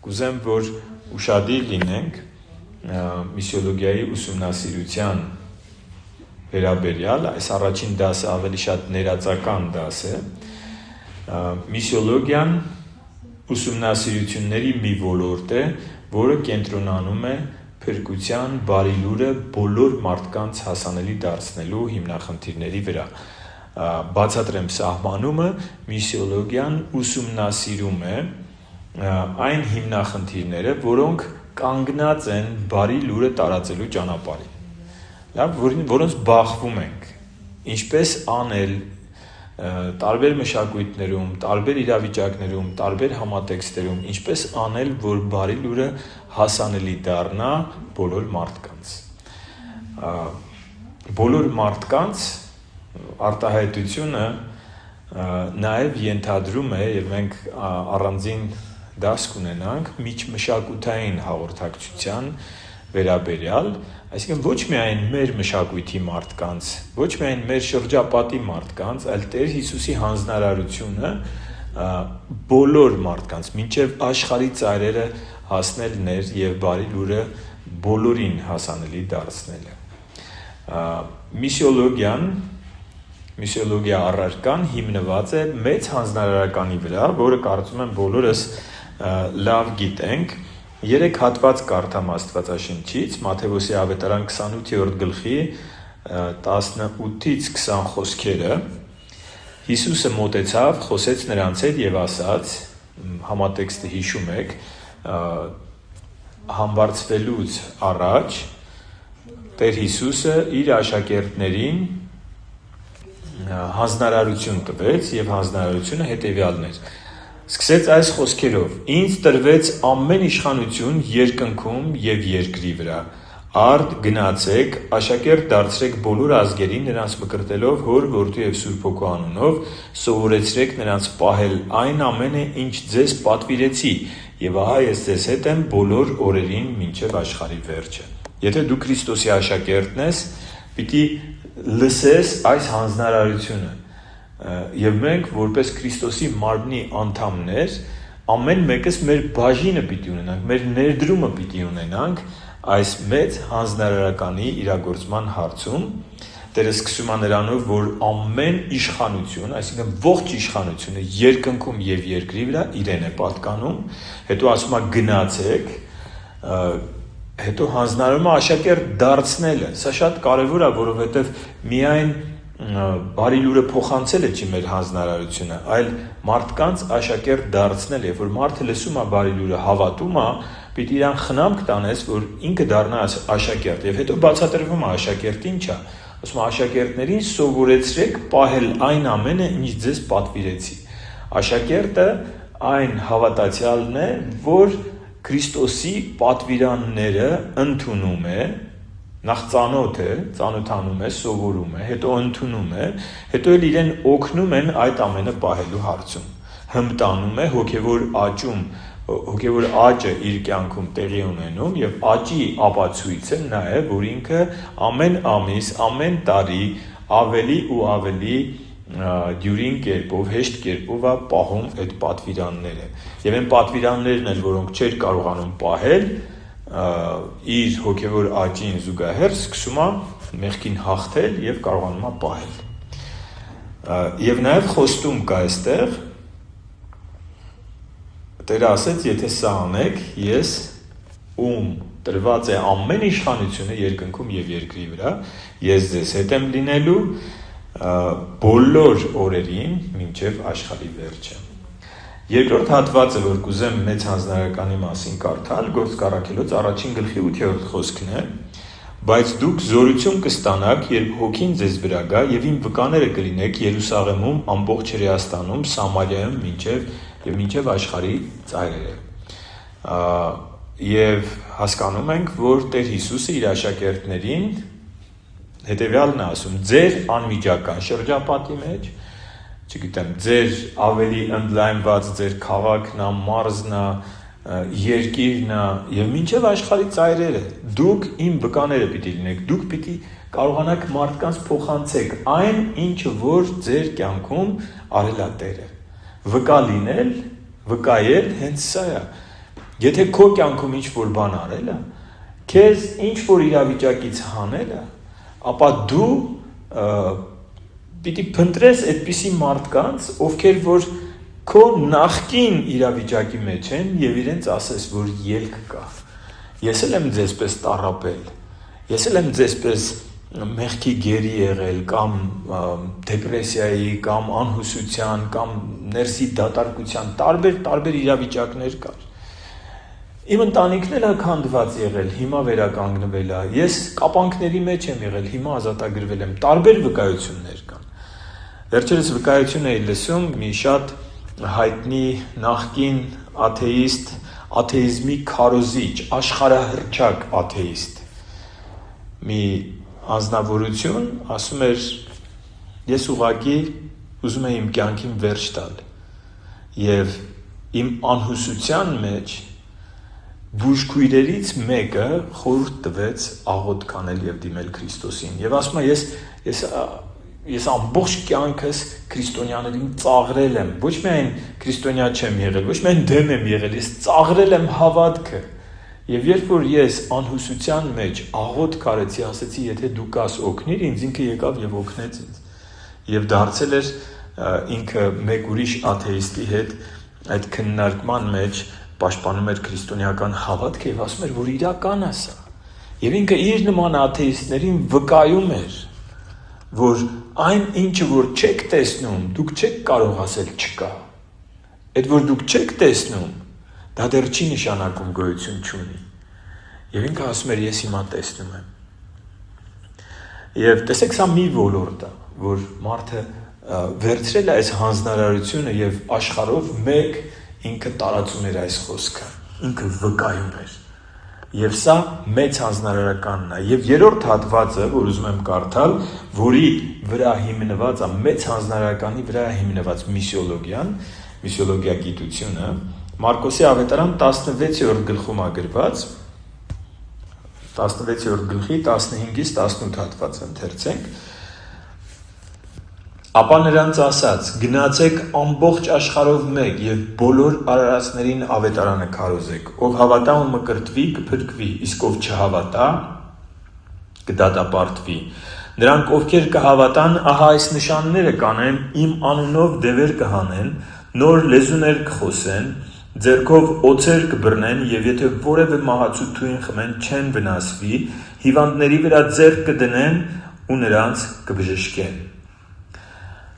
Կուզեմ, որ ուշադիր լինենք միսիոլոգիայի ուսումնասիրության վերաբերյալ, այս առաջին դասը ավելի շատ ներածական դաս է, միսիոլոգիան ուսումնասիրությունների մի ոլորտ է, որը կենտրոնանում է փրկության բարի լուրը բոլոր մարդկանց հասանելի դարձնելու հիմնախնդիրների վրա։ Բացատրեմ սահմանումը, միսիոլոգիան ուսումնասիրում է այն հիմնախնդիրները, որոնք կանգնած են բարի լուրը տարածելու ճանապարհին, որոնց բախվում ենք, ինչպես անել տարբեր մշակույթներում, տարբեր իրավիճակներում, տարբեր համատեքստերում, ինչպես անել, որ բարի լուրը հասանելի դառնա բոլոր մարդկանց։ Բոլոր մարդկանց արտահայտությունը նաև ենթադրում է, եւ մենք առանձին դաս կունենանք միջմշակութային հաղորդակցության վերաբերյալ, այսինքն ոչ միայն մեր մշակույթի մարդկանց, ոչ միայն մեր շրջապատի մարդկանց, այլ Տեր Հիսուսի հանձնարարությունը բոլոր մարդկանց, մինչև աշխարհի ծայրերը հասնելն էր եւ բարի լուրը բոլորին հասանելի դարձնելը։ Միսիոլոգիա առարկան հիմնված է մեծ հանձնարարականի վրա, որը կարծում եմ բոլորս լավ գիտենք։ 3 հատված կարդամ Աստվածաշնչից, Մատթեոսի ավետարան 28-րդ գլխի 18-ից 20 խոսքերը։ Հիսուսը մոտեցավ, խոսեց նրանց հետ եւ ասաց, համատեքստը հիշում եք, համբարձվելուց առաջ Տեր Հիսուսը իր աշակերտներին հանձնարարություն տվեց եւ հանձնարարությունը հետեւյալն էր. Սկսեց այս խոսքերով. Ինձ տրվեց ամեն իշխանություն երկնքում եւ երկրի վրա։ Արդ գնացեք, աշակերտ դարձրեք բոլոր ազգերին, նրանց մկրտելով Հոր, Որդու եւ Սուրբ Հոգու անունով, սովորեցրեք նրանց պահել այն ամենը, ինչ ձեզ պատվիրեցի, եւ ահա ես ձեզ հետ եմ բոլոր օրերին մինչեւ աշխարհի վերջը։ Եթե դու Քրիստոսի աշակերտն ես, պիտի լսես այս հանձնարարությունը։ Եվ մենք, որպես Քրիստոսի մարմնի անդամներ, ամեն մեկս մեր բաժինը պիտի ունենանք, մեր ներդրումը պիտի ունենանք այս մեծ հանձնարարականի իրագործման հարցում։ Տերը սկսում է նրանով, որ ամեն իշխանություն, այսինքն ողջ իշխանությունը երկնքում եւ երկրի վրա իրեն է պատկանում, հետո ասում է գնացեք, հետո հանձնարարում է աշակերտ դարձնելը։ Սա շատ կարևոր է, որովհետեւ միայն բարի լուրը փոխանցելը չի մեր հանձնարարությունը, այլ մարդկանց աշակերտ դարձնել, երբ որ մարդը լսում է բարի լուրը, հավատում է, պիտի իրան խնամք տանես, որ ինքը դառնա աշակերտ, եւ հետո բացատրվում է աշակերտ ինչ է, ասում է աշակերտներին սովորեցրեք պահել այն ամենը, ինչ ձեզ պատվիրեցի։ Աշակերտը այն հավատացյալն է, որ Քրիստոսի պատվիրանները ընդունում է, նախ ծանոթանում է, սովորում է, հետո ընդունում է, հետո էլ իրեն օգնում են այդ ամենը պահելու հարցում։ Հմտանում է, հոգևոր աճը իր կյանքում տեղի ունենում եւ աճի ապացույցը նա է, որ ինքը ամեն ամիս, ամեն տարի ավելի ու ավելի դյուրին կերպով, հեշտ կերպով է պահում այդ պատվիրանները։ Եվ այն պատվիրաններն են, որոնք չէր կարողանում պահել, իր հոգևոր աճին զուգահեռ սկսում է մեղքին հաղթել եւ կարողանում է պահել։ Եվ նաեւ խոստում կա այստեղ, Տերը ասեց, եթե սա անեք, ես ում տրված է ամեն իշխանությունը երկնքում եւ երկրի վրա, ես ձեզ հետ եմ լինելու բոլոր օրերին մինչև աշխարհի վերջը։ Երկրորդ հատվածը, որ կուզեմ մեծ հանձնարարականի մասին կարդալ, Գործք առաքելոց 1-ին գլխի 8-րդ խոսքն է. Բայց դուք զորություն կստանաք, երբ Հոգին ձեզ վրա գա, եւ իմ վկաները կլինեք Երուսաղեմում, ամբողջ Հրեաստանում, Սամարիայում մինչև աշխարհի ծայրերը։ Եվ հասկանում ենք, որ Տեր Հիսուսը իր աշակերտներին հետևյալն է ասում. ձեր անմիջական շրջապատի մեջ, չգիտեմ, ձեր ավելի ընդլայնված ձեր քաղաքն է, մարզն է, երկիրն է եւ մինչեւ աշխարհի ծայրերը դուք իմ վկաները պիտի լինեք, դուք պիտի կարողանաք մարդկանց փոխանցեք այն, ինչը որ ձեր կյանքում արել է Տերը։ Վկա լինել, վկայել հենց սա է։ Եթե քո կյանքում ինչ-որ բան արել է, քեզ ինչ-որ իրավիճակից հանել է, ապա դու պիտի փնտրես այդպիսի մարդկանց, ովքեր որ քո նախկին իրավիճակի մեջ են եւ իրենց ասես, որ ելք կա։ Ես էլ եմ ձեզպես տառապել, ես էլ եմ ձեզպես մեղքի գերի եղել, կամ դեպրեսիայի, կամ անհուսության, կամ ներսի դատարկության, տարբեր իրավիճակներ կար։ Իմ ընտանիքն էլ է քանդված եղել, հիմա վերականգնվել է, ես կապանքների մեջ եմ եղել, հիմա ազատագրվել եմ, տարբեր վկայություններ կան։ Վերջերս վկայություն էի լսում մի շատ հայտնի նախկին աթեիստ, աթեիզմի քարոզիչ, աշխարհահռչակ աթեիստ, մի անձնավորություն ասում էր, ես ուղղակի ուզում եմ իմ կյանքին վերջ տալ եւ իմ անհուսության մեջ բուժքույրերից մեկը խորհուրդ տվեց աղոթք անել եւ դիմել Քրիստոսին եւ ասում է ես ամբողջ կյանքս քրիստոնյաներին ծաղրել եմ, ոչ միայն քրիստոնյա չեմ եղել, ոչ միայն դեմ եմ եղել, ես ծաղրել եմ հավատքը եւ երբ որ ես անհուսության մեջ աղոթք արեցի, ասեցի եթե դու կաս օգնիր ինձ, ինքը եկավ եւ օգնեց ինձ եւ դարձել էր ինքը մեկ ուրիշ աթեիստի հետ այդ քննարկման մեջ պաշտպանում էր քրիստոնեական հավատքը եւ ասում էր, որ իրական է սա։ Եվ ինքը իր նման աթեիստներին վկայում էր, որ այն ինչը որ չեք տեսնում, դուք չեք կարող ասել չկա։ Այդ որ դուք չեք տեսնում, դա դեռ չի նշանակում գոյություն չունի։ Եվ ինքը ասում էր, ես հիմա տեսնում եմ։ Եվ տեսեք, սա մի ոլորտ է, որ մարդը վերցրել է այս հանձնարարությունը եւ աշխարհով մեկ ինքը տարածում էր այս խոսքը, ինքը վկայում էր եւ սա մեծ հանձնարարականն է եւ երրորդ հատվածը, որ ուզում եմ կարդալ, որի վրա հիմնված է մեծ հանձնարարականի վրա հիմնված միսիոլոգիա գիտությունը, Մարկոսի ավետարան 16-րդ գլխում է գրված 16-րդ գլխի 15-ից 18 հատվածը ընթերցենք Ապա նրանց ասաց, գնացեք ամբողջ աշխարհով մեկ եւ բոլոր արարածներին ավետարանը քարոզեք, ով հավատա ու մկրտվի, կփրկվի, իսկ ով չհավատա, կդատապարտվի։ Նրանք ովքեր կհավատան, ահա այս նշանները կանեն, իմ անունով դևեր կհանեն, նոր լեզուներ կխոսեն, ձեռքով օձեր կբռնեն եւ եթե որևէ մահացու թույն խմեն, չեն վնասվի, հիվանդների վրա ձեռք կդնեն ու նրանց կբժշկեն։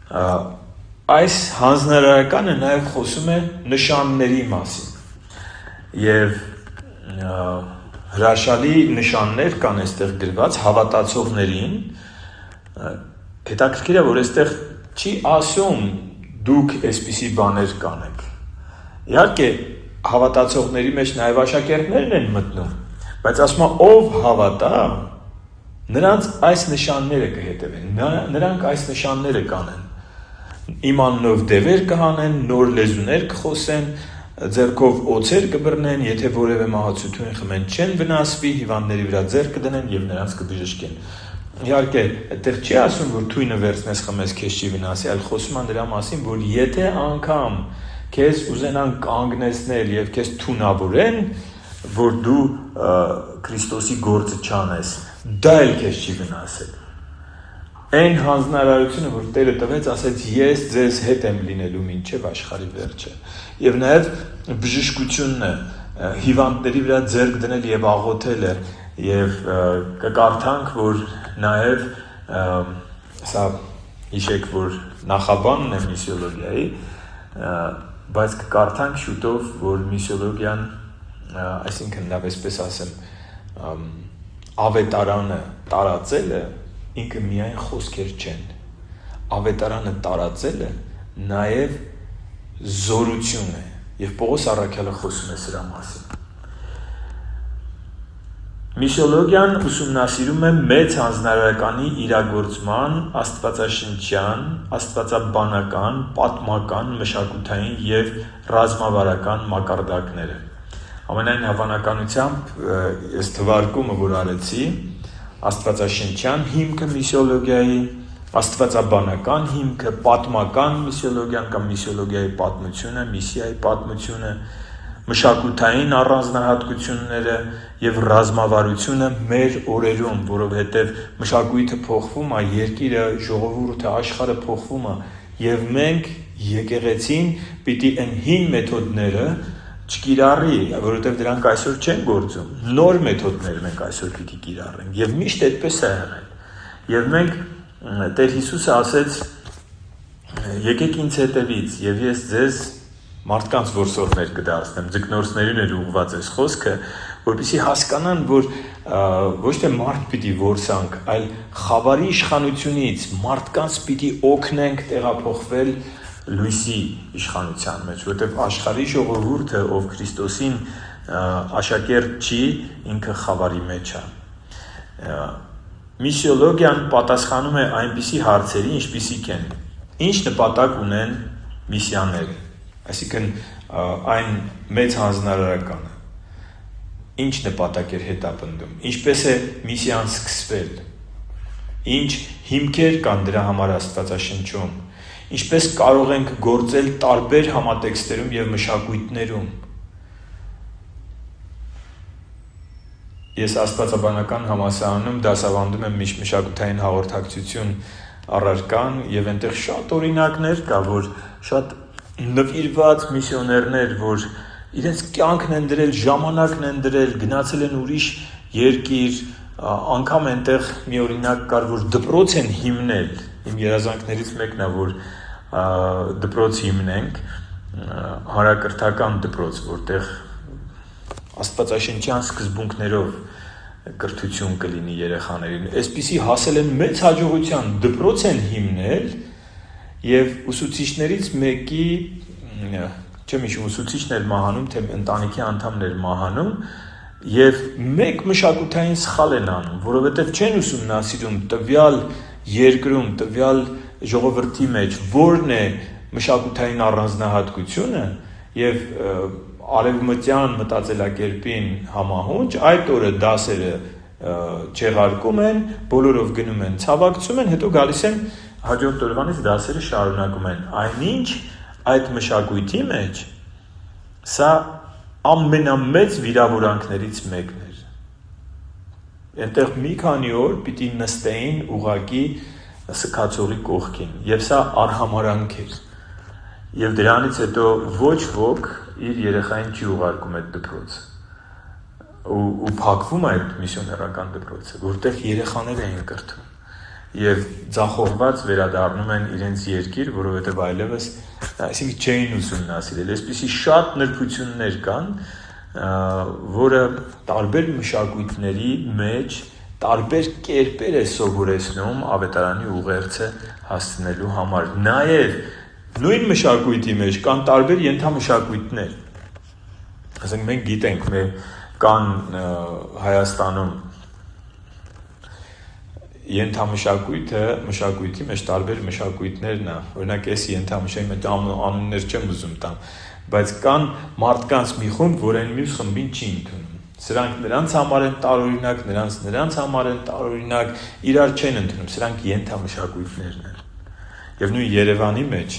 Այս հանձնարարականը նաև խոսում է նշանների մասին եւ հրաշալի նշաններ կան այստեղ գրված հավատացողներին հետաքրքիր է որ այստեղ չի ասում դուք այսպիսի բաներ կանեք իհարկե հավատացողների մեջ նաև աշակերտներն են մտնում բայց ասում է ով հավատա նրանց այս նշանները կհետևեն նրանք այս նշանները կանեն Իմ անունով դևեր կհանեն, նոր լեզուներ կխոսեն, ձեռքով օձեր կբռնեն, եթե որևէ մահացու թույն խմեն, չեն վնասվի, հիվանդների վրա ձեռք կդնեն եւ նրանց կբժշկեն։ Իհարկե, այդտեղ չի ասում, որ թույնը վերցնես խմես քեզ չի վնասի, այլ խոսում է դրա մասին, որ եթե անգամ քեզ ուզենան կանգնեցնել եւ քեզ թունավորեն, որ դու Քրիստոսի գործը չանես, դա էլ քեզ չի վնասել։ Այն հանձնարարությունը, որ Տերը տվեց, ասեց ես ձեզ հետ եմ լինելու մինչև աշխարհի վերջը։ Եվ նաև բժշկությունն է, հիվանդների վրա ձեռք դնել եւ աղոթելը եւ կկարդանք, որ նաև սա հիշեք, որ նախաբանն է միսիոլոգիայի, բայց կկարդանք շուտով, որ միսիոլոգիան, այսինքն լավ այսպես ասեմ, ավետարանը տարածելը ինքը միայն խոսքեր չեն, ավետարանը տարածելը նաև զորություն է, և Պողոս առաքյալը խոսում է սրա մասին։ Միսիոլոգիան ուսումնասիրում է մեծ հանձնարարականի իրագործման աստվածաշնչյան, աստվածաբանական, պատմական, մշակութային և ռազմավարական մակարդակները։ Ամենայն հավանականությամբ ես թվարկումը, որ արեցի, աստվածաշնչյան հիմքը միսիոլոգիայի, աստվածաբանական հիմքը, պատմական միսիոլոգիան կամ միսիոլոգիայի պատմությունը, միսիայի պատմությունը, մշակութային առանձնահատկությունները եւ ռազմավարությունը մեր օրերում, որովհետեւ մշակույթը փոխվում է, երկիրը, ժողովուրդը, աշխարհը փոխվում է եւ մենք եկեղեցին պիտի այն հին մեթոդները չկիրառի, որովհետեւ դրանք այսօր չեն գործում։ Նոր մեթոդներ մենք այսօր պիտի կիրառենք եւ միշտ այդպես է եղել։ Եվ մենք Տեր Հիսուսը ասեց. եկեք ինձ հետևից եւ ես ձեզ մարդկանց որսորդներ կդարձնեմ, ձկնորսներին էր ուղղված այս խոսքը, որպեսզի հասկանան, որ ոչ թե մարդ պիտի որսանք, այլ խավարի իշխանությունից մարդկանց պիտի օգնենք տեղափոխվել լույսի իշխանության մեջ, որովհետև աշխարհի ժողովուրդը, ով Քրիստոսին աշակերտ չի, ինքը խավարի մեջ է։ Միսիոլոգիան պատասխանում է այնպիսի հարցերի, ինչպիսիք են. ինչ նպատակ ունեն միսիաները, այսինքն այն մեծ հանձնարարականը, ինչ նպատակ էր հետապնդում, ինչպես է միսիան սկսվել, ինչ հիմքեր կան դրա համար Աստվածաշնչում, ինչպես կարող ենք գործել տարբեր համատեքստերում եւ մշակույթներում։ Ես աստվածաբանական համալսարանում դասավանդում եմ մշակութային հաղորդակցություն առարկան եւ այնտեղ շատ օրինակներ կա, որ շատ նվիրված միսիոներներ, որ իրենց կյանքն են դրել, ժամանակն են դրել, գնացել են ուրիշ երկիր, անգամ այնտեղ մի օրինակ կար, որ դպրոց են հիմնել։ Իմ երազանքներից մեկն է, որ դպրոց հիմնենք, հանրակրթական դպրոց, որտեղ աստվածաշնչյան սկզբունքներով կրթություն կլինի երեխաներին։ Այսպիսի հասել են մեծ հաջողության, դպրոց են հիմնել եւ ուսուցիչներից մեկի, չեմ հիշում, ուսուցիչն էր մահանում, թե ընտանիքի անդամն էր մահանում եւ մեկ մշակութային սխալ են անում, որովհետեւ չեն ուսումնասիրում տվյալ երկրում, տվյալ ժողովրդի մեջ որն է մշակութային առանձնահատկությունը եւ արևմտյան մտածելակերպին համահունչ այդ օրը դասերը չեղարկում են, բոլորով գնում են, ցավակցում են, հետո գալիս են հաջորդ օրվանից դասերը շարունակում են։ Այնինչ այդ մշակույթի մեջ սա ամենամեծ վիրավորանքներից մեկն էր։ Այնտեղ մի քանի օր պիտի նստեին ուղակի սքացողի կողքին, եւ սա արհամարանք էր։ Եվ դրանից հետո ոչ ոք իր երեխային չի ուղարկում այդ դպրոցը ու փակվում է այդ միսիոներական դպրոցը, որտեղ երեխաներ էին կրթում եւ ձախողված վերադառնում են իրենց երկիր, որովհետեւ այլևս այսինքն չէին ուսումնասիրել։ Այսպիսի շատ նրբություններ կան, որը տարբեր մշակույթների մեջ տարբեր կերպեր է սովորեցնում ավետարանի ուղերձը հասցնելու համար։ Նաեւ նույն մշակույթի մեջ կան տարբեր ենթամշակույթներ։ Ասենք մենք գիտենք, մեր կան Հայաստանում ենթամշակույթը, մշակույթի մեջ տարբեր մշակույթներն է։ Օրինակ այս ենթամշակույթի մեջ անուններ չեմ ուզում տամ, բայց կան մարդկանց մի խումբ, որ այն մյուս խմբին չի ընդունում։ Սրանք նրանց համար են տարօրինակ, նրանց համար են տարօրինակ, իրար չեն ընդունում։ Սրանք ենթամշակույթներն են։ Եվ նույն Երևանի մեջ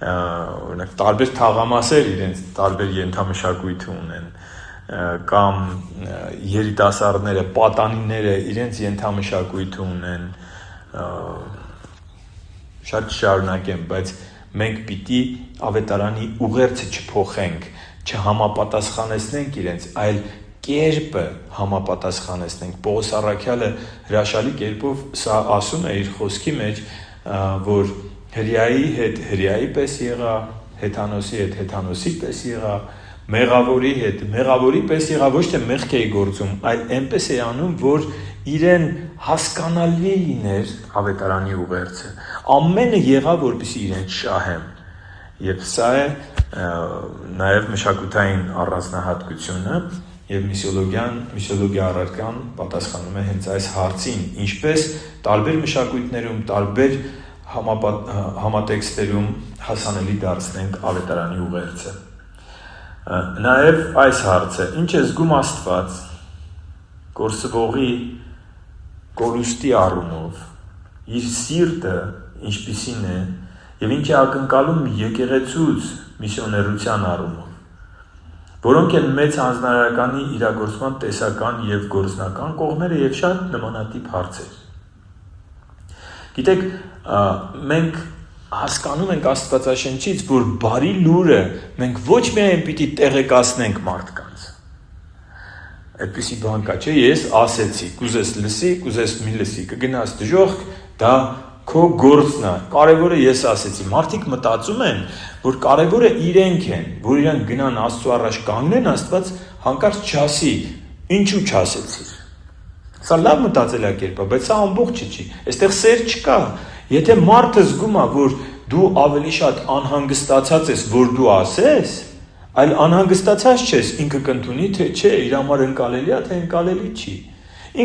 օրինակ տարբեր թաղամասեր իրենց տարբեր ենթամշակույթ ունեն, կամ երիտասարդները, պատանիները իրենց ենթամշակույթ ունեն, շատ շարունակեմ, բայց մենք պիտի ավետարանի ուղերձը չփոխենք, չհամապատասխանեցնենք իրենց, այլ կերպը համապատասխանեցնենք։ Պողոս առաքյալը հրաշալի կերպով սա ասում է իր խոսքի մեջ, որ հրեայի հետ հրեայի պես եղա, հեթանոսի հետ հեթանոսի պես եղա, մեղավորի հետ մեղավորի պես եղա, ոչ թե մեղք էի գործում, այլ այնպես է անում, որ իրեն հասկանալի լիներ ավետարանի ուղերձը։ Ամենը եղա, որպեսզի իրեն շահեմ։ Եվ սա է նաև մշակութային առանձնահատկությունը, եւ միսիոլոգիա առարկան պատասխանում է հենց այս հարցին, ինչպես տարբեր մշակույթներում, տարբեր համատեքստերում հասանելի դարձնենք ավետարանի ուղերձը։ Նաև այս հարցը, ինչ է զգում Աստված կորսվողի կորուստի առումով, իր սիրտը ինչպիսին է եւ ինչ է ակնկալում եկեղեցուց միսիոներության առումով, որոնք են մեծ հանձնարարականի իրագործման տեսական եւ գործնական կողմերը եւ շատ նմանատիպ հարցեր։ Գիտեք, մենք հասկանում ենք Աստվածաշնչից, որ բարի լուրը մենք ոչ միայն պիտի տեղեկացնենք մարդկանց։ Այդպիսի բան կա, չէ՞, ես ասեցի, կուզես լսի, կուզես մի լսի, կգնաս դժոխք, դա քո գործն է, կարևորը ես ասեցի։ Մարդիկ մտածում են, որ կարևորը իրենք են, որ իրենք գնան Աստծո առաջ կանգնեն, Աստված հանկարծ չասի, ինչու չասեցիր։ Սա լավ մտածելակերպ է, բայց սա ամբողջը չի։ Այստեղ սեր չկա։ Եթե մարդը զգում է, որ դու ավելի շատ անհանգստացած ես, որ դու ասես, այլ անհանգստացած չես, ինքը կընդունի, թե չէ, իր համար ընկալելի է, թե ընկալելի չի։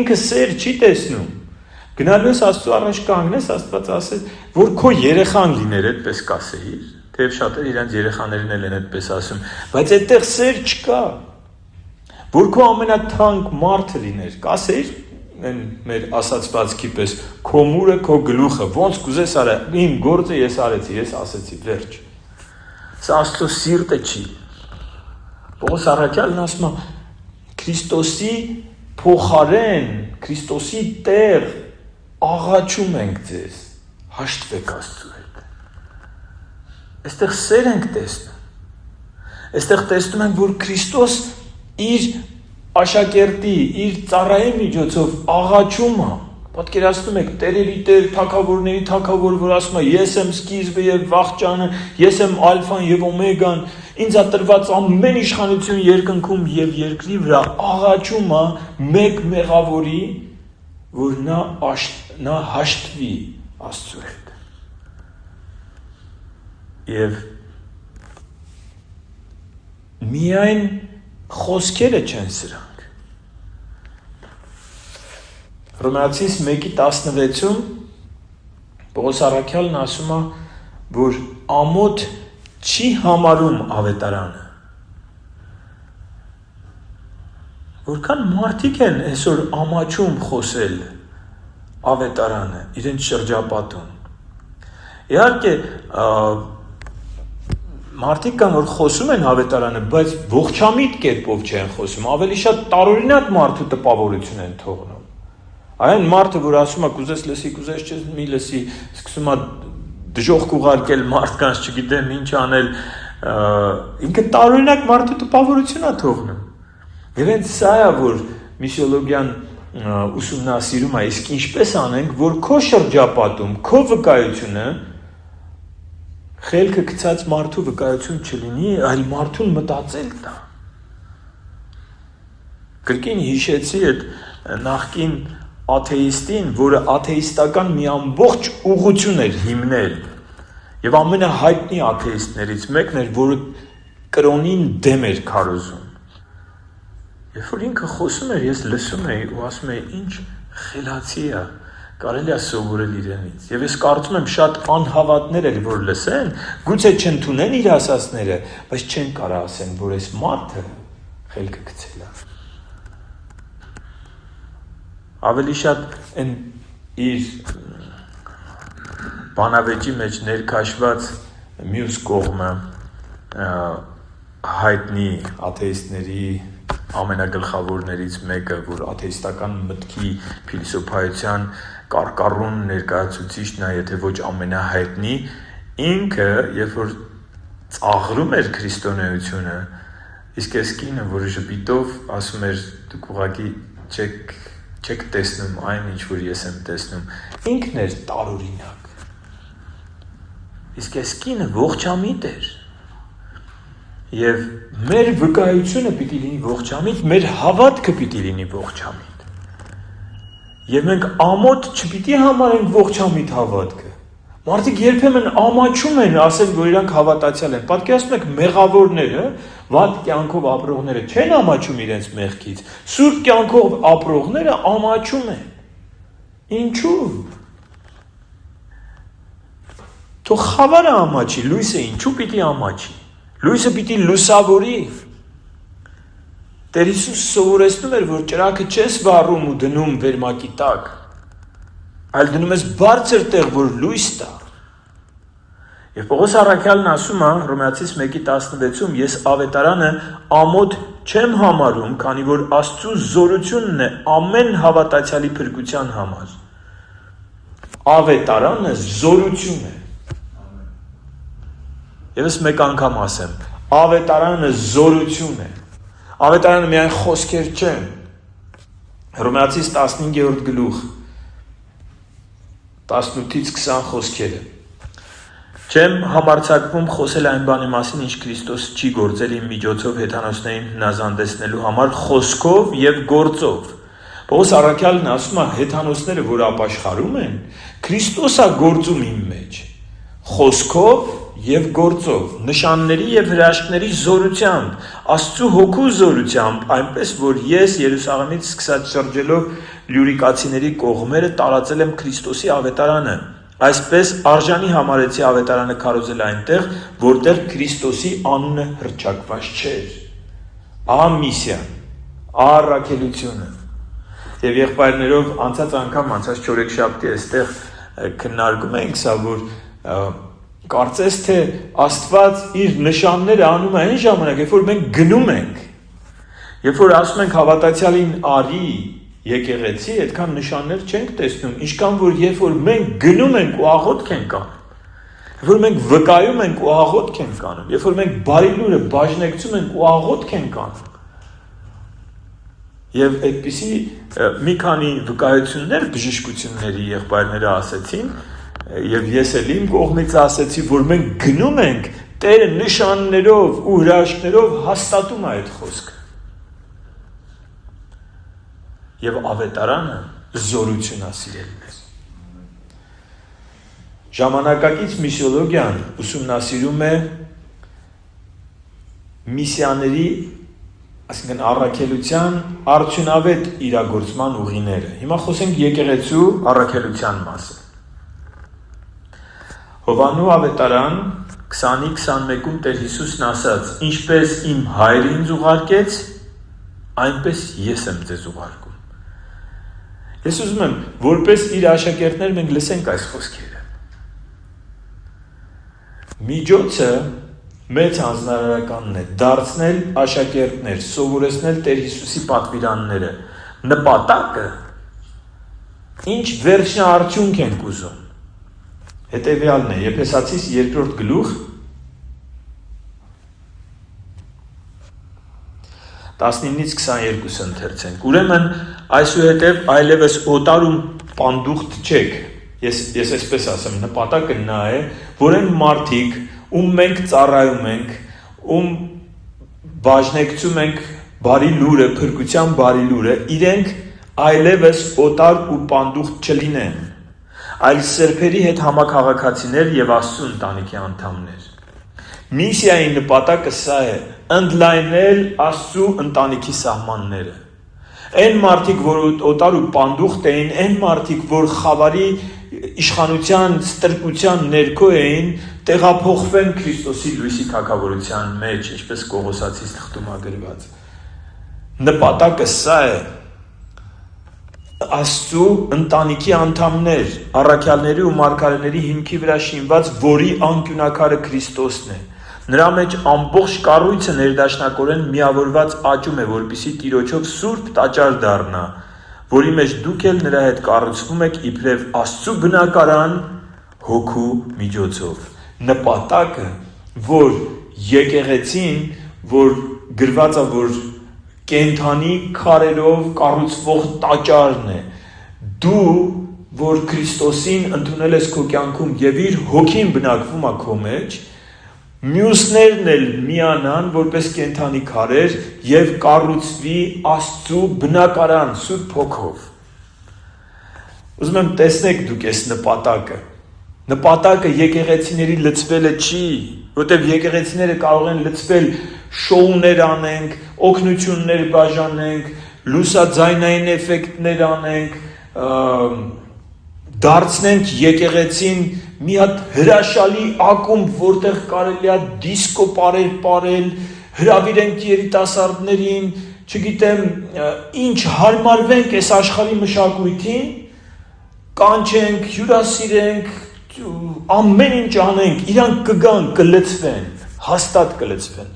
Ինքը սեր չի տեսնում։ Գնալու ես Աստծո առաջ կանգնես, Աստված ասես, որ քո երեխան լիներ, այդպես կասեիր, թեև շատերը իրենց երեխաներին են այդպես ասում, բայց այդտեղ սեր չկա։ Որ քո ամենաթանկ մարդը լիներ, կասեիր, մեր ասացվածքի պես, քո մուրը, քո գլուխը, ոնց կուզես արա, իմ գործը ես արեցի, ես ասեցի, վերջ։ Սա Աստծո սիրտը չի։ Պողոս առաքյալն ասում է, Քրիստոսի փոխարեն, Քրիստոսի տեղ աղաչում ենք ձեզ, հաշտվեք Աստծո հետ։ Այստեղ սեր ենք տեսնում։ Այստեղ տեսնում ենք, որ Քրիստոս իր աշակերտի, իր ծառայի միջոցով աղաչում է։ Պատկերացնում եք, Տերերի Տեր, թագավորների թագավոր, որ ասում է, ես եմ սկիզբը եւ վախճանը, ես եմ ալֆան եւ օմեգան, ինձ է տրված ամեն իշխանություն երկնքում եւ երկրի վրա, աղաչում է մեկ մեղավորի, որ նա հաշտվի Աստծո հետ։ Եվ միայն խոսքերը չեն սրանք։ Հռոմեացիս 1:16-ում Պողոս առաքյալն ասում է, որ ամոթ չի համարում ավետարանը։ Որքան մարդիկ են այսօր ամաչում խոսել ավետարանը, իրենց շրջապատում։ Իհարկե, մարդիկ կան, որ խոսում են ավետարանը, բայց ողջամիտ կերպով չեն խոսում, ավելի շատ տարօրինակ մարդու տպավորություն են թողնում։ Այն մարդը, որ ասում է, կուզես լսի, կուզես չես մի լսի, սկսում է դժոխք ուղարկել մարդկանց, չգիտեմ ինչ անել, ինքը տարօրինակ մարդու տպավորություն է թողնում։ Եվ հենց սա է, որ միսիոլոգիան ուսումնասիրում է, իսկ ինչպես անենք, որ քո շրջապատում, քո վկայությունը խելքը գցած մարդու վկայություն չլինի, այլ մարդուն մտածել տա։ Կրկին հիշեցի այդ նախկին աթեիստին, որը աթեիստական մի ամբողջ ուղղություն էր հիմնել եւ ամենահայտնի աթեիստներից մեկն էր, որը կրոնին դեմ էր քարոզում։ Երբ որ ինքը խոսում էր, ես լսում էի ու ասում էի, ինչ խելացի է, կարելի է սովորել իրենից։ Եվ ես կարծում եմ շատ անհավատներ էլ որ լսեն, գուցե չընդունեն իր ասածները, բայց չեն կարող ասեն, որ այս մարդը խելքը գցել է։ Ավելի շատ են իր բանավեճի մեջ ներքաշված մյուս կողմը հայտնի աթեիստների ամենագլխավորներից մեկը, որ աթեիստական մտքի փիլիսոփայության կարկառուն ներկայացուցիչն է, եթե ոչ ամենահայտնի, ինքը, երբ որ ծաղրում էր քրիստոնեությունը, իսկ այս կինը, որը ժպիտով ասում էր, դուք ուղղակի չեք տեսնում այն, ինչ որ ես եմ տեսնում, ինքն էր տարօրինակ։ Իսկ այս կինը ողջամիտ էր։ Եվ մեր վկայությունը պիտի լինի ողջամիտ, մեր հավատքը պիտի լինի ողջամիտ։ Եվ մենք ամոթ չպիտի համարենք ողջամիտ հավատքը։ Մարդիկ երբեմն ամաչում են, ասել, որ իրանք հավատացյալ են։ Պատկերացնում եք մեղավորները, վատ կյանքով ապրողները չեն ամաչում իրենց մեղքից։ Սուրբ կյանքով ապրողները ամաչում են։ Ինչու՞։ Թող խավարը ամաչի, լույսը ինչու պիտի ամաչի։ Լույսը պիտի լուսավորի։ Տեր Հիսուս սովորեցնում էր, որ ճրագը չես վառում ու դնում վերմակի տակ, այլ դնում ես բարձր տեղ, որ լույս տա։ Եվ Պողոս առաքյալն ասում է Հռոմեացիս 1:16-ում ես ավետարանը ամոթ չեմ համարում, քանի որ Աստծու զորությունն է ամեն հավատացյալի փրկության համար։ Ավետարանը զորություն է։ Եվս մեկ անգամ ասեմ, ավետարանը զորություն է։ Ավետարանը միայն խոսքեր չեն։ Հռոմեացիս 15-րդ գլուխ 18-ից 20 խոսքերը։ Չեմ համարձակվում խոսել այն բանի մասին, ինչ Քրիստոս չի գործել իմ միջոցով հեթանոսներին հնազանդեցնելու համար խոսքով եւ գործով։ Պողոս առաքյալն ասում է հեթանոսները, որ ապաշխարում են, Քրիստոսը գործում իմ մեջ խոսքով եւ գործով, նշանների եւ հրաշքների զորությամբ, Աստծու հոգու զորությամբ, այնպես որ ես Երուսաղեմից սկսած շրջելով լյուրիկացիների կողմերը տարածել եմ Քրիստոսի ավետարանը, այսպես արժանի համարեցի ավետարանը քարոզել այնտեղ, որտեղ Քրիստոսի անունը հռչակված չէր։ Ահա միսիան, ահա առաքելությունը։ Եվ եղբայրներով անցած անգամ, անցած չորեքշաբթի այստեղ քննարկում ենք սա, որ կարծես թե Աստված իր նշանները անում է այն ժամանակ, երբ որ մենք գնում ենք, երբ որ ասում ենք հավատացյալին արի եկեղեցի, այդքան նշաններ չենք տեսնում, ինչքան որ երբ որ մենք գնում ենք ու աղոթք ենք անում, երբ որ մենք վկայում ենք ու աղոթք ենք անում, երբ որ մենք բարի լուրը բաժնեկցում ենք ու աղոթք ենք անում։ Եվ այդպիսի մի քանի վկայություններ բժշկությունների եղբայրները ասեցին, եւ ես էլ իմ կողմից ասեցի, որ մենք գնում ենք, Տերը նշաններով ու հրաշքներով հաստատում է այդ խոսքը։ Եվ ավետարանը զորություն է սիրելիներ։ Ժամանակակից միսիոլոգիան ուսումնասիրում է միսիաների, այսինքն առաքելության արդյունավետ իրագործման ուղիները։ Հիմա խոսենք եկեղեցու առաքելության մասին։ Հովանու ավետարան 20:21-ում Տեր Հիսուսն ասաց. ինչպես իմ հայրը ինձ ուղարկեց, այնպես ես եմ ձեզ ուղարկում։ Ես ուզում եմ, որպես իր աշակերտներ մենք լսենք այս խոսքերը։ Միջոցը մեծ հանձնարարականն է դարձնել աշակերտներ, սովորեցնել Տեր Հիսուսի պատվիրանները։ Նպատակը ինչ վերջնաարդյունք ենք ուզում։ Հետևյալն է, Եփեսացիս 2-րդ գլուխ 19-ից 22 ընթերցենք։ Ուրեմն այսուհետև այլևս օտարում պանդուխտ չեք։ Ես այսպես ասեմ, նպատակը նա է, որ այն մարդիկ, ում մենք ծառայում ենք, ում բաժնեկցում ենք բարի լուրը, փրկության բարի լուրը, իրենք այլևս օտար ու պանդուխտ չլինեն, այլ սրբերի հետ համաքաղաքացիներ եւ Աստծու ընտանիքի անդամներ։ Միսիայի նպատակը սա է՝ ընդլայնել Աստծու ընտանիքի սահմանները։ Այն մարդիկ, որ օտար ու պանդուխտ էին, այն մարդիկ, որ խավարի իշխանության, ստրկության ներքո էին, տեղափոխվեն Քրիստոսի լույսի թագավորության մեջ, ինչպես Կողոսացիս թղթում գրված։ Նպատակը սա է՝ Աստծու ընտանիքի անդամներ, առաքյալների ու մարգարեների հիմքի վրա շինված, որի անկյունակարը Քրիստոսն է։ Նրա մեջ ամբողջ կառույցը ներդաշնակորեն միավորված աճում է, որպեսզի Տիրոջով սուրբ տաճար դառնա, որի մեջ դուք էլ նրա հետ կառուցվում եք իբրև Աստծու բնակարան հոգու միջոցով։ Նպատակը, որ եկեղեցին, որ գրված է, որ կենդանի քարերով կառուցվող տաճարն է, դու, որ Քրիստոսին ընդունել ես քո կյանքում եւ իր հոգին բնակվում է քո մեջ, մյուսներն էլ միանան որպես կենդանի քարեր եւ կառուցվի Աստծու բնակարան Սուրբ Հոգով։ Ուզում եմ տեսնեք դուք այս նպատակը։ Նպատակը եկեղեցիների լցվելը չի, որտեղ եկեղեցիները կարող են լցվել շոուներ անենք, օգնություններ բաժանենք, լուսաձայնային էֆեկտներ անենք, դարձնենք եկեղեցին մի հատ հրաշալի ակումբ, որտեղ կարելի է դիսկո ապարել, հրավիրենք երիտասարդներին, չգիտեմ, ինչ հարմարվենք այս աշխարհի մշակույթին, կանչենք, հյուրասիրենք, ամեն ինչ անենք, իրանք կգան, կլծվեն, հաստատ կլծվեն։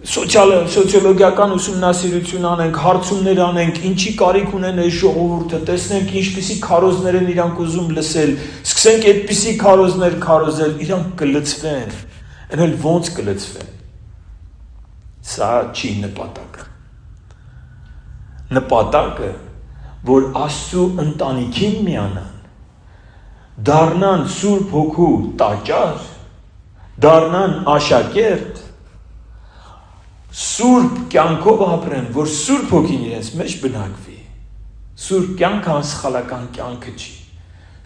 Սոցիոլոգիական ուսումնասիրություն անենք, հարցումներ անենք, ինչի կարիք ունեն այս ժողովուրդը, տեսնենք ինչպիսի քարոզներ են իրանք ուզում լսել, սկսենք այդպիսի քարոզներ քարոզել, իրանք կլծվեն, այլ ոնց կլծվեն։ Սա չի նպատակը։ Նպատակը, որ Աստծու ընտանիքին միանան, դառնան Սուրբ Հոգու տաճար, դառնան աշակերտ, Սուրբ կյանքով ապրեն, որ Սուրբ Հոգին իրենց մեջ բնակվի։ Սուրբ կյանքը անսխալական կյանքը չի։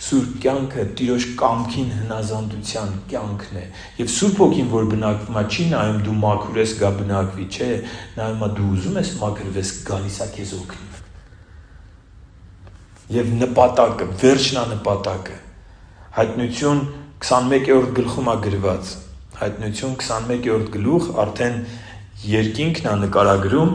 Սուրբ կյանքը Տիրոջ կամքին հնազանդության կյանքն է։ Եվ Սուրբ Հոգին, որ բնակվում է, չի նայում դու մաքուր ես գա բնակվի, չէ, նայում է դու ուզում ես մաքրվես, գալիս է քեզ օգնի։ Եվ նպատակը, վերջնանպատակը, Հայտնություն 21-րդ գլխում է գրված։ Հայտնություն 21-րդ գլուխ արդեն երկինքն է նկարագրում,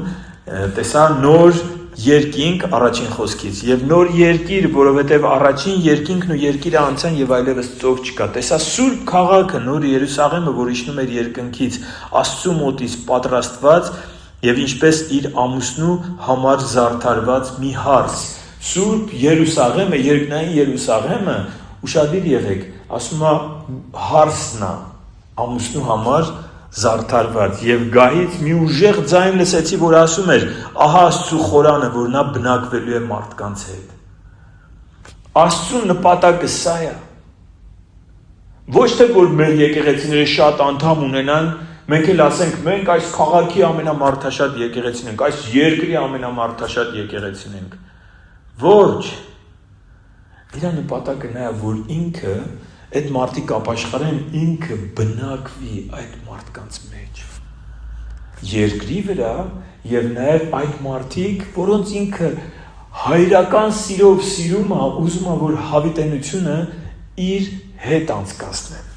տեսա նոր երկինք առաջին խոսքից եւ նոր երկիր, որովհետեւ առաջին երկինքն ու երկիրը անցան եւ այլևս ծով չկա։ Տեսա Սուրբ քաղաքը, նոր Երուսաղեմը, որ իջնում էր երկնքից, Աստծու մոտից պատրաստված եւ ինչպես իր ամուսնու համար զարդարված մի հարս։ Սուրբ Երուսաղեմը, երկնային Երուսաղեմը, ուշադիր եղեք, ասում է հարսն է ամուսնու համար զարդարված եւ գահից մի ուժեղ ձայն լսեցի, որ ասում էր. ահա Աստծու խորանը, որ նա բնակվելու է մարդկանց հետ։ Աստծու նպատակը սա է։ Ոչ թե որ մեր եկեղեցիները շատ անդամ ունենան, մենք էլ ասենք, մենք այս քաղաքի ամենամարդաշատ եկեղեցին ենք, այս երկրի ամենամարդաշատ եկեղեցին ենք։ Ոչ։ Իր նպատակը նա է, որ ինքը այդ մարդիկ ապաշխարեն, ինքը բնակվի այդ մարդկանց մեջ երկրի վրա եւ նաեւ այդ մարդիկ, որոնց ինքը հայրական սիրով սիրում է, ուզում է, որ հավիտենությունը իր հետ անցկացնեն։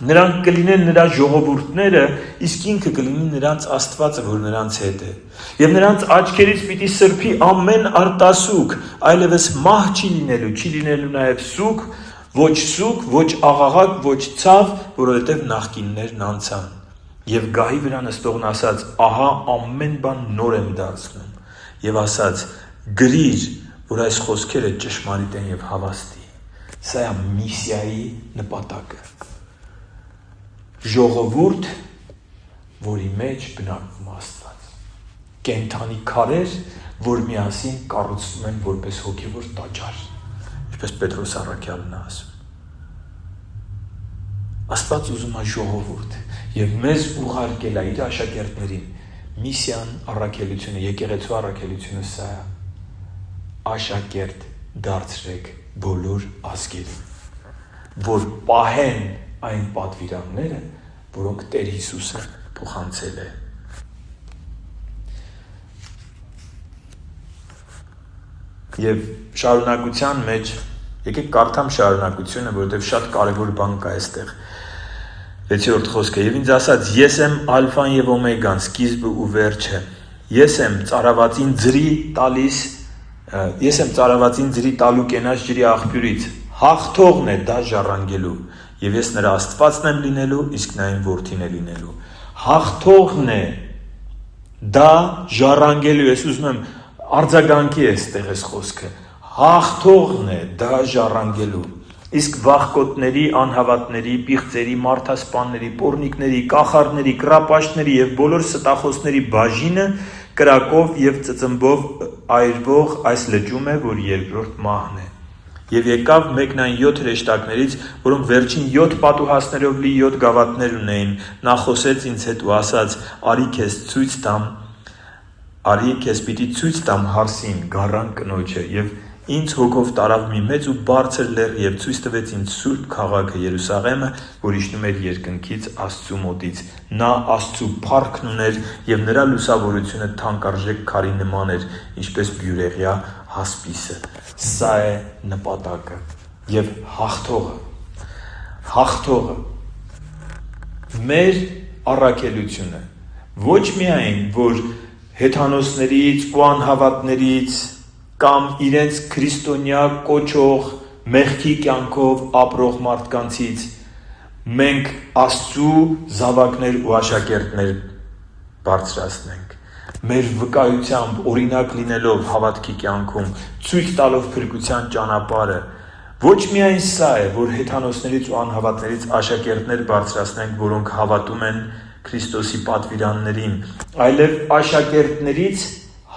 Նրանք կլինեն նրա ժողովուրդները, իսկ ինքը կլինի նրանց Աստվածը, որ նրանց հետ է։ Եվ նրանց աչքերից պիտի սրբի ամեն արտասուք, այլևս մահ չի լինելու նաեւ սուք, ոչ սուք, ոչ աղաղակ, ոչ ցավ, որովհետև նախկիններն անցան։ Եվ գահի վրա նստողն ասաց. ահա ամեն բան նոր եմ դարձնում։ Եվ ասաց. գրիր, որ այս խոսքերը ճշմարիտ են եւ հավաստի։ Սա է միսիայի նպատակը։ Ժողովուրդ, որի մեջ բնակվում է Աստված։ Կենդանի քարեր, որ միասին կառուցվում են որպես հոգևոր տաճար, ինչպես Պետրոս առաքյալն է ասում։ Աստված ուզում է ժողովուրդ եւ մեզ ուղարկել է իր աշակերտներին միսիան առաքելությունը, եկեղեցու առաքելությունը սա է։ Աշակերտ դարձրեք բոլոր ազգերին, որ պահեն այն պատվիրանները, որոնք Տեր Հիսուսը փոխանցել է։ Եվ շարունակության մեջ, եկեք կարդամ շարունակությունը, որովհետև շատ կարևոր բան կա այստեղ։ 6-րդ խոսքը. եւ ինձ ասաց. ես եմ ալֆան եւ օմեգան, սկիզբը ու վերջը։ Ես եմ ծարավածին ձրի տալու կենաց ջրի աղբյուրից։ Հաղթողն է դա ժառանգելու, եւ ես նրա Աստվածն եմ լինելու, իսկ նա իմ որդին է լինելու։ Հաղթողն է դա ժառանգելու, ես ուզում եմ արձագանքի է այստեղ այս խոսքը։ Հաղթողն է դա ժառանգելու։ Իսկ վախկոտների, անհավատների, պիղծերի, մարդասպանների, պոռնիկների, կախարդների, կռապաշտների եւ բոլոր ստախոսների բաժինը կրակով եւ ծծմբով այրվող այս լճում է, որ երկրորդ մահն է։ Եվ եկավ մեկն այն 7 հրեշտակներից, որոնք վերջին 7 պատուհասներով լի 7 գավաթներ ունեին, նա խոսեց ինձ հետ ու ասաց. արի քեզ պիտի ցույց տամ հարսին, գառան կնոջը, եւ ինձ հոգով տարավ մի մեծ ու բարձր լեռ եւ ցույց տվեց ինձ Սուրբ քաղաքը Երուսաղեմը, որ իջնում էր երկնքից Աստծու մոտից։ Նա Աստծու փառքն ուներ եւ նրա լուսավորությունը թանկարժեք քարի նման էր, ինչպես բյուրեղյա հասպիսը։ Սա է նպատակը եւ հաղթողը մեր առաքելությունը ոչ միայն որ հեթանոսներից ու անհավատներից կամ իրենց քրիստոնյա կոչող մեղքի կյանքով ապրող մարդկանցից մենք Աստծու զավակներ ու աշակերտներ բարձրացնենք։ Մեր վկայությամբ օրինակ լինելով հավատքի կյանքում, ցույց տալով փրկության ճանապարհը, ոչ միայն սա է, որ հեթանոսներից ու անհավատներից աշակերտներ բարձրացնենք, որոնք հավատում են Քրիստոսի պատվիրաններին, այլև աշակերտներից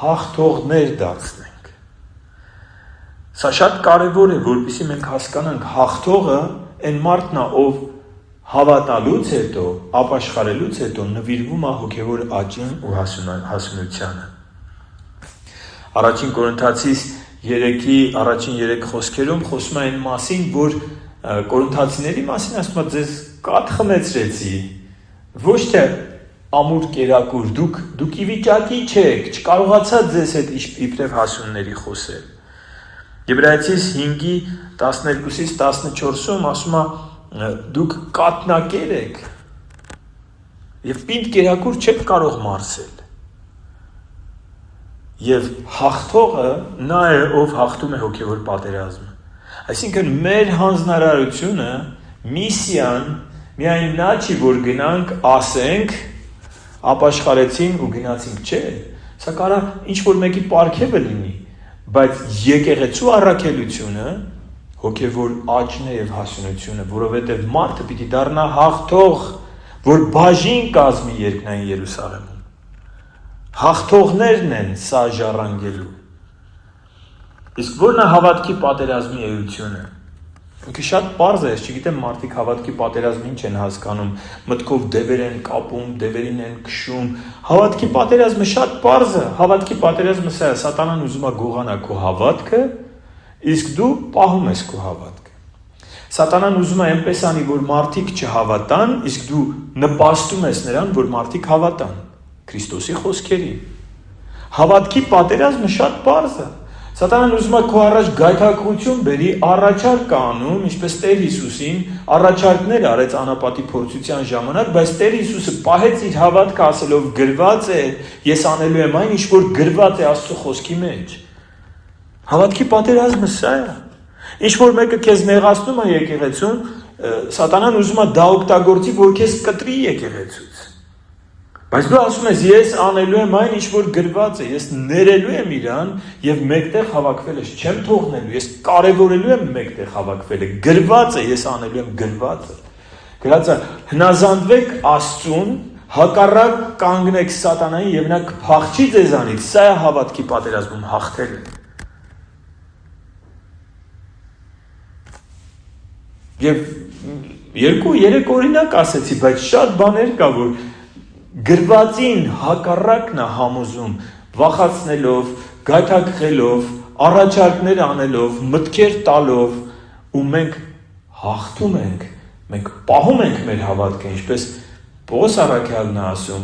հաղթողներ դարձնենք։ Սա շատ կարևոր է, որպեսզի մենք հասկանանք, հաղթողը այն մարդն է, ով հավատալուց հետո, ապաշխարելուց հետո նվիրվում է հոգևոր աճին ու հասունությանը։ Առաջին Կորինթացիս 3-ի առաջին 3 խոսքերում խոսում է այն մասին, որ կորինթացիների մասին ասում է ձեզ կաթ խմեցրեցի, ոչ թե ամուր կերակուր, դուք ի վիճակի չեք, չկարողացաք ձեզ հետ իբրև հասունների խոսել։ Եբրայեցիս 5-ի 12-ից 14-ում ասում է դուք կաթնակեր եք և պինդ կերակուր չեք կարող մարսել։ Եվ հաղթողը նա է, ով հաղթում է հոգևոր պատերազմը։ Այսինքն մեր հանձնարարությունը, միսիան միայն նա չի, որ գնանք, ասենք, ապաշխարեցին ու գնացինք, չէ։ Սա կարա ինչ-որ մեկի պարգևը լինի, բայց եկեղեցու առաքելությունը հոգևոր աճն է և հասունությունը, որովհետև մարդը պիտի դառնա հաղթող, որ բաժին կազմի երկնային Երուսաղեմում։ Հաղթողներն են սա ժառանգելու։ Իսկ ո՞րն է հավատքի պատերազմի էությունը։ Ինքը շատ պարզ է, ես չգիտեմ մարդիկ հավատքի պատերազմը ինչ են հասկանում, մտքով դևեր են կապում, դևերին են քշում։ Հավատքի պատերազմը շատ պարզ է, հավատքի պատերազմը սա է, սատանան ուզում է գողանա քո հավատքը, իսկ դու պահում ես քո հավատքը։ Սատանան ուզում է այնպես անի, որ մարդիկ չհավատան, իսկ դու նպաստում ես նրան, որ մարդիկ հավատան Քրիստոսի խոսքերին։ Հավատքի պատերազմը շատ պարզ է։ Սատանան ուզում է քո առաջ գայթակղություն բերի, առաջարկ անում, ինչպես Տեր Հիսուսին առաջարկներ արեց անապատի փորձության ժամանակ, բայց Տեր Հիսուսը պահեց իր հավատքը ասելով գրված է, ես անելու եմ այն, ինչ որ գրված է Աստծո խոսքի մեջ։ Հավատքի պատերազմը սա է։ Ինչ որ մեկը քեզ նեղացնում է եկեղեցուն, սատանան ուզում է դա օգտագործի, որ քեզ կտրի եկեղեցուց։ Բայց դու ասում ես, ես անելու եմ այն, ինչ որ գրված է, ես ներելու եմ իրան և մեկտեղ հավաքվել ես, չեմ թողնելու, ես կարևորելու եմ մեկտեղ հավաքվելը, գրված է, ես անելու եմ գրվածը։ Գրած է, հնազանդվեք Աստծուն, հակառակ կանգնեք սատանային և նա կփախչի ձեզանից, սա է հավատքի պատերազմում հաղթելը։ Եվ 2-3 օրինակ ասեցի, բայց շատ բաներ կա, որ գրվածին հակառակն է համոզում, վախացնելով, գայթակղելով, առաջարկներ անելով, մտքեր տալով, ու մենք հաղթում ենք, մենք պահում ենք մեր հավատքը, ինչպես Պողոս առաքյալն է ասում,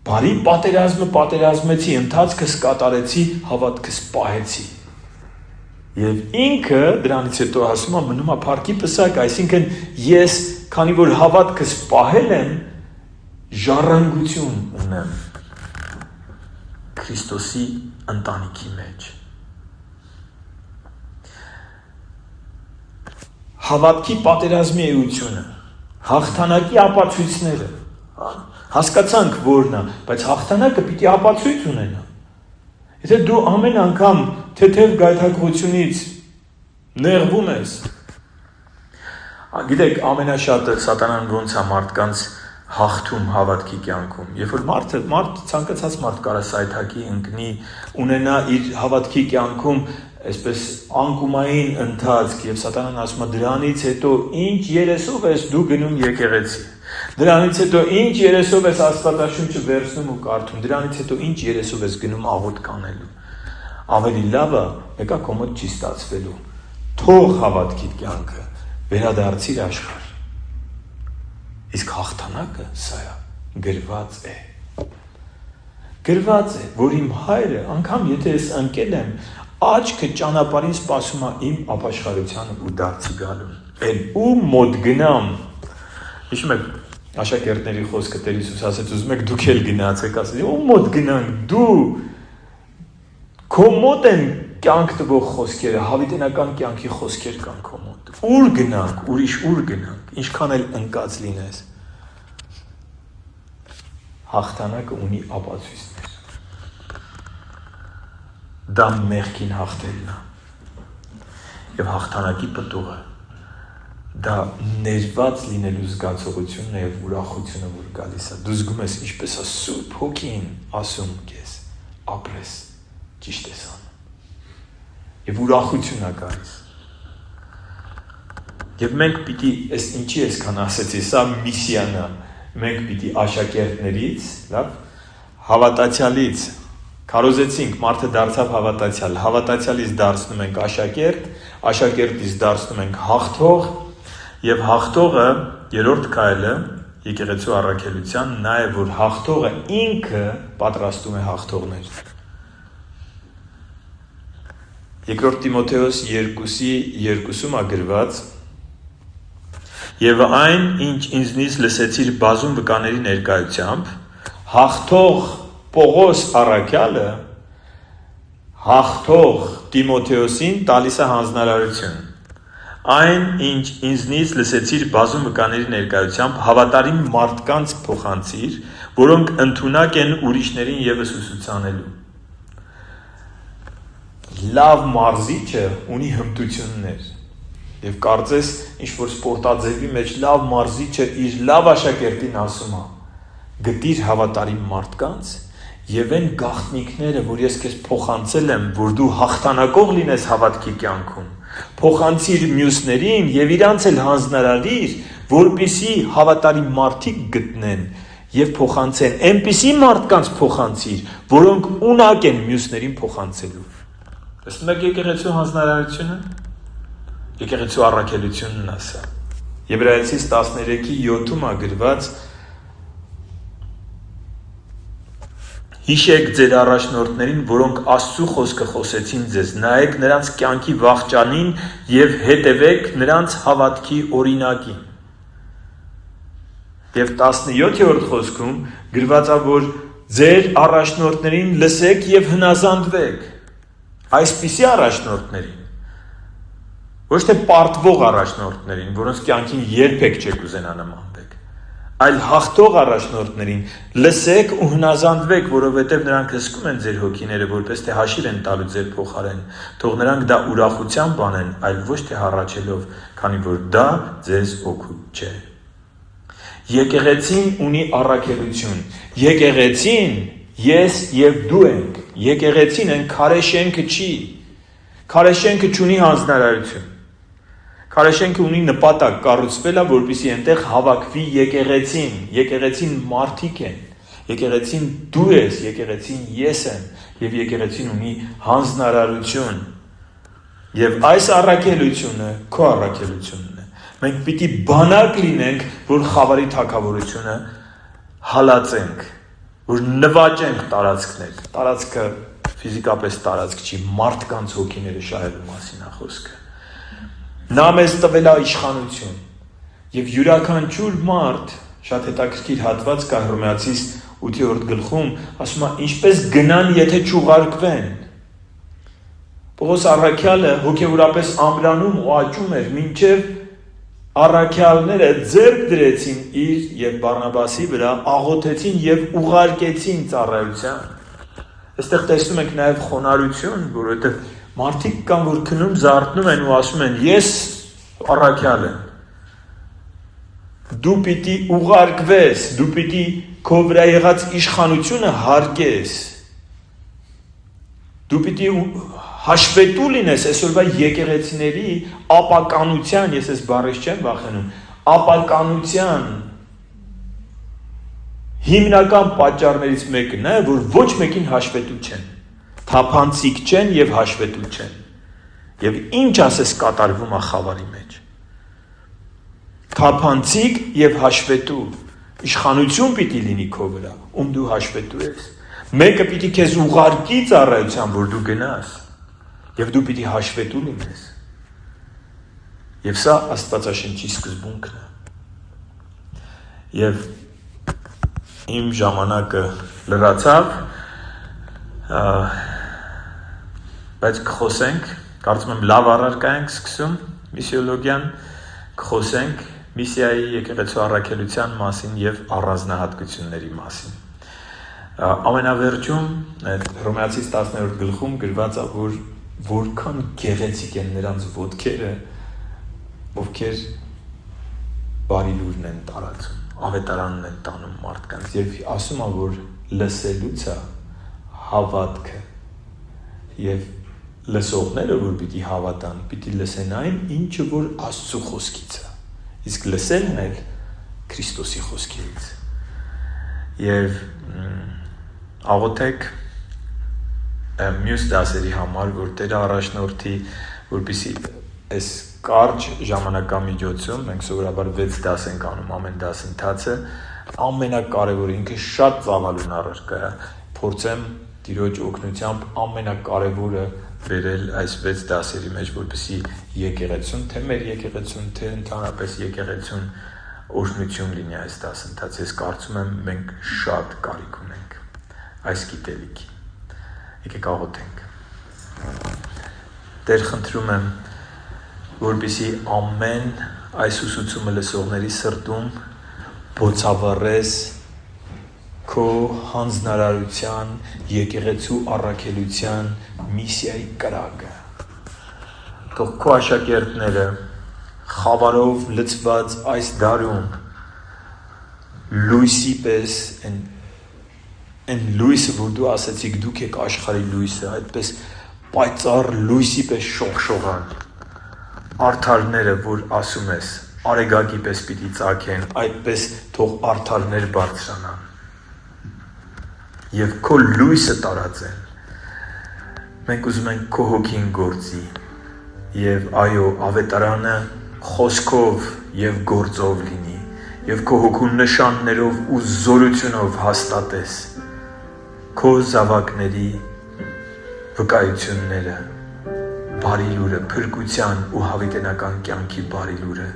բարի պատերազմը պատերազմեցի, ընթացքս կատարեցի, հավատքս պահեցի։ Եվ ինքը դրանից հետո ասում է, մնում է փառքի պսակ, այսինքն ես, քանի որ հավատքս պահել եմ, ժառանգություն ունեմ Քրիստոսի ընտանիքի մեջ։ Հավատքի պատերազմի էությունը, հաղթանակի ապացույցները, հասկացանք որն է, բայց հաղթանակը պիտի ապացույց ունենա։ Եթե դու ամեն անգամ թեթև գայթակղությունից նեղվում ես, գիտեք, ամենաշատը սատանան ոնց է մարդկանց հաղթում հավատքի կյանքում։ Երբ որ մարդ ցանկացած մարդ կարա սայթակի ընկնի, ունենա իր հավատքի կյանքում այսպես անկումային ընթացք եւ սատանան ասում է դրանից հետո ինչ երեսով ես դու գնում եկեղեցի։ Դրանից հետո ինչ երեսով ես Աստվածաշունչը վերցնում ու կարդում։ Դրանից հետո ինչ երեսով ես գնում աղոթք անելու։ Ավելի լավը մեկա քո մոտ չի ստացվելու։ Թող հավատքի կյանքը վերադարձիր աշխարհ։ Իսկ հաղթանակը սա է, գրված է։ Գրված է, որ իմ հայրը, անգամ եթե ես ընկել եմ, աչքը ճանապարհին սպասում է իմ ապաշխարությանը ու դարձի գալուն։ Էլ ում մոտ գնամ։ Հիշում եք աշակերտների խոսքը Տեր Հիսուս ասեց, ուզում եք դուք էլ գնացեք, ասեց, ում մոտ գնանք, դու քո մոտ են կյանք տվող խոսքերը, հավիտենական կյանքի խոսքեր կան քո մոտ։ Ուր գնանք, ուրիշ ուր գնանք, ինչքան էլ ընկած լինես։ Հաղթանակը ունի ապացույցներ։ Դա մեղքին հաղթելն է։ Եվ հաղթանակի պտուղը դա ներված լինելու զգացողությունն է եւ ուրախությունը, որ գալիս է։ Դու զգում ես ինչպես է Սուրբ Հոգին ասում քեզ, ապրես, ճիշտ ես անում։ Եվ ուրախություն է գալիս։ Եվ մենք պիտի, այս ինչի այսքան ասեցի, սա միսիան է։ Մենք պիտի աշակերտներից, լավ, հավատացյալից քարոզեցինք, մարդը դարձավ հավատացյալ, հավատացյալից դարձնում ենք աշակերտ, աշակերտից դարձնում ենք հաղթող, եւ հաղթողը երրորդ քայլը եկեղեցու առաքելության նա է, որ հաղթողը ինքը պատրաստում է հաղթողներ։ Երկրորդ Տիմոթեոս 2:2-ում գրված. Եվ այն, ինչ ինձնից լսեցիր բազում վկաների ներկայությամբ, հաղթող Պողոս առաքյալը հաղթող Տիմոթեոսին տալիս է հանձնարարություն։ Այն, ինչ ինձնից լսեցիր բազում վկաների ներկայությամբ, հավատարիմ մարդկանց փոխանցիր, որոնք ընդունակ են ուրիշներին ևս ուսուցանելու։ Լավ մարզիչը ունի հմտություններ։ Եվ կարծես, ինչ-որ սպորտաձևի մեջ լավ մարզիչը իր լավ աշակերտին ասում է. գտիր հավատարիմ մարդկանց եւ այն գաղտնիքները, որ ես քեզ փոխանցել եմ, որ դու հաղթանակող լինես հավատքի կյանքում, փոխանցիր մյուսներին եւ իրանց էլ հանձնարարիր, որպիսի հավատարիմ մարդիկ գտնեն եւ փոխանցեն, այնպիսի մարդկանց փոխանցիր, որոնք ունակ են մյուսներին փոխանցելու։ Տեսնում եք եկեղեցու հանձնարարությունը, եկեղեցու առաքելությունն ասա։ Եբրայեցիս 13:7-ում է գրված. Հիշեք ձեր առաջնորդներին, որոնք Աստծու խոսքը խոսեցին ձեզ, նայեք նրանց կյանքի վախճանին եւ հետևեք նրանց հավատքի օրինակին։ Եվ 17-րդ խոսքում գրված է, որ ձեր առաջնորդներին լսեք եւ հնազանդվեք։ Այսպիսի առաջնորդներին, ոչ թե պարտվող առաջնորդներին, որոնց կյանքին երբեք չեք ուզենա նմանվեք, այլ հաղթող առաջնորդներին լսեք ու հնազանդվեք, որովհետև նրանք հսկում են ձեր հոգիները, որպես թե հաշիվ են տալու ձեր փոխարեն, թող նրանք դա ուրախությամբ անեն, այլ ոչ թե հառաչելով, քանի որ դա ձեզ օգուտ չէ։ Եկեղեցին ունի առաքելություն։ Եկեղեցին ես եւ դու ենք։ Եկեղեցին են քարե շենքը չի։ Քարե շենքը չունի հանձնարարություն։ Քարե շենքը ունի նպատակ, կառուցվել է, որպեսզի այնտեղ հավաքվի եկեղեցին։ Եկեղեցին մարդիկ են։ Եկեղեցին դու ես, եկեղեցին ես եմ, եւ եկեղեցին ունի հանձնարարություն։ Եվ այս առաքելությունը քո առաքելությունն է։ Մենք պիտի բանակ լինենք, որ խավարի թագավորությունը հալածենք, որ նվաճենք տարածքներ։ Տարածքը ֆիզիկապես տարածք չի, մարդկանց հոգիները շահելու մասին է խոսքը։ Նա մեզ տվել է իշխանություն, եւ յուրաքանչյուր մարդ, շատ հետաքրքիր հատված կա Հռոմեացիս 8-րդ գլխում, ասում է, ինչպես գնան, եթե չուղարկվեն։ Պողոս առաքյալը հոգեորապես ամրանում ու աճում էր, մինչև առաքյալները ձեռք դրեցին իր եւ Բարնաբասի վրա, աղոթեցին եւ ուղարկեցին ծառայության։ Այստեղ տեսնում ենք նաեւ խոնարհություն, որովհետեւ մարդիկ կան, որ քնում զարթնում են ու ասում են. ես առաքյալ եմ։ Դու պիտի ուղարկվես, դու պիտի քո վրա եղած իշխանությունը հարգես։ Դու պիտի հաշվետու լինես այսօրվա եկեղեցիների ապականության, ես այս բառից չեմ վախենում, ապականության հիմնական պատճառներից մեկը նա է, որ ոչ մեկին հաշվետու չեն, թափանցիկ չեն եւ հաշվետու չեն։ Եվ ինչ ասես կատարվում է խավարի մեջ։ Թափանցիկ եւ հաշվետու իշխանություն պիտի լինի քո վրա, ում դու հաշվետու ես։ Մեկը պիտի քեզ ուղարկի ծառայության, որ դու գնաս, եւ դու պիտի հաշվետու լինես։ Եվ սա Աստվածաշնչի սկզբունքն է։ Եվ իմ ժամանակը լրացավ, բայց կխոսենք, կարծում եմ լավ առարկա ենք սկսում միսիոլոգիան, կխոսենք միսիայի եկեղեցու առաքելության մասին եւ առանձնահատկությունների մասին։ Ամենավերջում Հռոմեացիս 10-րդ գլխում գրված է, որ որքան գեղեցիկ են նրանց ոտքերը, ովքեր բարի լուրն են տարածում, ավետարանն են տանում մարդկանց, եւ ասում է, որ լսելուց է հավատքը եւ լսողները, որ պիտի հավատան, պիտի լսեն այն, ինչը որ Աստծո խոսքից է, իսկ լսելն էլ Քրիստոսի խոսքից։ Եվ աղոթեք մյուս դասերի համար, որ Տերը առաջնորդի, որպեսզի այս կարճ ժամանակամիջոցում, մենք սովորաբար 6 դաս ենք անում ամեն դասընթացը, ամենակարևորը ինքը շատ ծավալուն առարկա է, փորձեմ Տիրոջ օգնությամբ ամենակարևորը վերել այս 6 դասերի մեջ, որպեսզի եկեղեցուն, թե մեր եկեղեցուն, թե ընդհանրապես եկեղեցուն օրհնություն լինի այս դասընթացը։ Ես կարծում եմ մենք շատ կարիք ունենք այս գիտելիքի։ Եկեք աղոթենք։ Տեր, խնդրում եմ, որպեսզի ամեն այս ուսուցումը լսողների սրտում բոցավառես քո հանձնարարության, եկեղեցու առաքելության, միսիայի կրակը։ Թող քո աշակերտները խավարով լցված այս դարում լույսի պես են լույսը, որ դու ասացիք, դուք եք աշխարհի լույսը, այդպես պայծառ լույսի պես շողշողան։ Արդարները, որ ասում ես, արեգակի պես պիտի ծագեն, այդպես թող արդարներ բարձրանան եւ քո լույսը տարածեն։ Մենք ուզում ենք քո հոգին գործի եւ այո, ավետարանը խոսքով եւ գործով լինի եւ քո հոգու նշաններով ու զորությունով հաստատես քո զավակների վկայությունները, բարի լուրը, փրկության ու հավիտենական կյանքի բարի լուրը։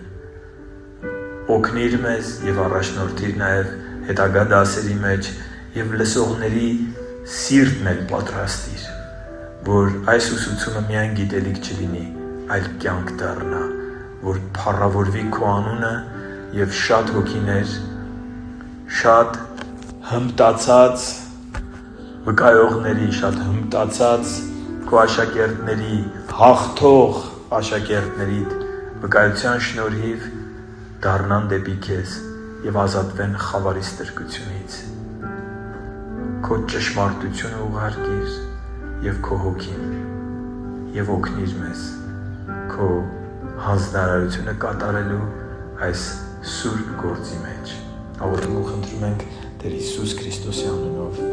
Օգնիր մեզ եւ առաջնորդիր նաեւ հետագա դասերի մեջ եւ լսողների սիրտն էլ պատրաստիր, որ այս ուսուցումը միայն գիտելիք չլինի, այլ կյանք դառնա, որ փառավորվի քո անունը եւ շատ հոգիներ, շատ հմտացած վկայողների, շատ հմտացած քո աշակերտների, հաղթող աշակերտների վկայության շնորհիվ դառնան դեպի քեզ եւ ազատվեն խավարի ստրկությունից։ Քո ճշմարտությունը ուղարկիր եւ քո հոգին եւ օգնիր մեզ քո հանձնարարությունը կատարելու այս սուրբ գործի մեջ։ Աղոթում ու խնդրում ենք Տեր Հիսուս Քրիստոսի անունով։